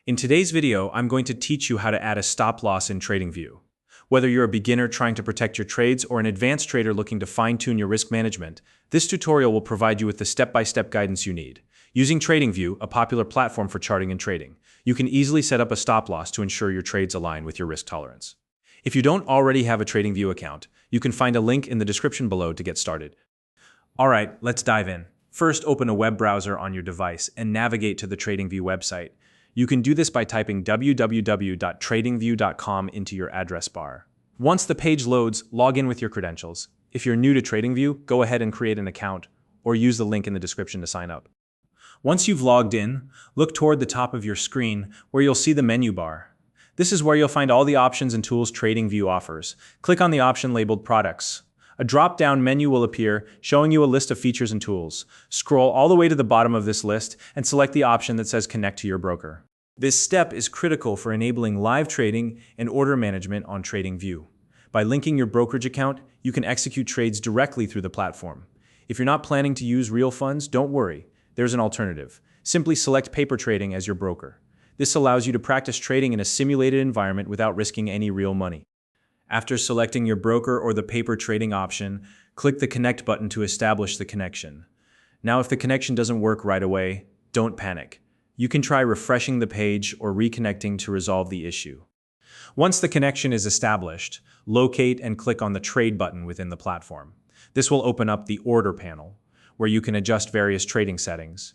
In today's video, I'm going to teach you how to add a stop loss in Tradingview. Whether you're a beginner trying to protect your trades or an advanced trader looking to fine-tune your risk management, this tutorial will provide you with the step-by-step guidance you need. Using Tradingview, a popular platform for charting and trading, you can easily set up a stop loss to ensure your trades align with your risk tolerance. If you don't already have a Tradingview account, you can find a link in the description below to get started. Alright, let's dive in. First, open a web browser on your device and navigate to the Tradingview website. You can do this by typing www.tradingview.com into your address bar. Once the page loads, log in with your credentials. If you're new to Tradingview, go ahead and create an account, or use the link in the description to sign up. Once you've logged in, look toward the top of your screen where you'll see the menu bar. This is where you'll find all the options and tools Tradingview offers. Click on the option labeled Products. A drop-down menu will appear, showing you a list of features and tools. Scroll all the way to the bottom of this list and select the option that says Connect to your broker. This step is critical for enabling live trading and order management on Tradingview. By linking your brokerage account, you can execute trades directly through the platform. If you're not planning to use real funds, don't worry. There's an alternative. Simply select paper trading as your broker. This allows you to practice trading in a simulated environment without risking any real money. After selecting your broker or the paper trading option, click the Connect button to establish the connection. Now, if the connection doesn't work right away, don't panic. You can try refreshing the page or reconnecting to resolve the issue. Once the connection is established, locate and click on the Trade button within the platform. This will open up the Order panel, where you can adjust various trading settings.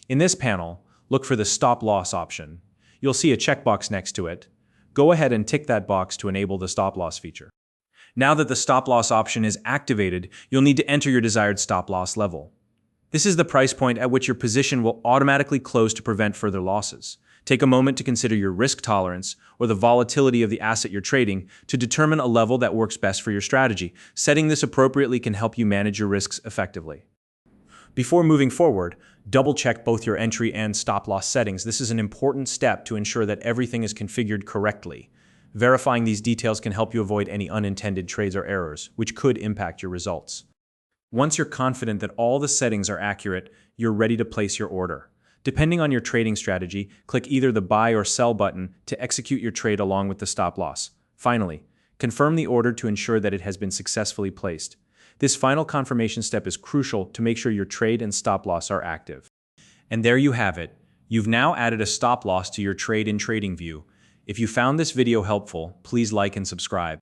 In this panel, look for the Stop Loss option. You'll see a checkbox next to it. Go ahead and tick that box to enable the stop loss feature. Now that the stop loss option is activated, you'll need to enter your desired stop loss level. This is the price point at which your position will automatically close to prevent further losses. Take a moment to consider your risk tolerance or the volatility of the asset you're trading to determine a level that works best for your strategy. Setting this appropriately can help you manage your risks effectively. Before moving forward, double-check both your entry and stop-loss settings. This is an important step to ensure that everything is configured correctly. Verifying these details can help you avoid any unintended trades or errors, which could impact your results. Once you're confident that all the settings are accurate, you're ready to place your order. Depending on your trading strategy, click either the Buy or Sell button to execute your trade along with the stop-loss. Finally, confirm the order to ensure that it has been successfully placed. This final confirmation step is crucial to make sure your trade and stop loss are active. And there you have it. You've now added a stop loss to your trade in Tradingview. If you found this video helpful, please like and subscribe.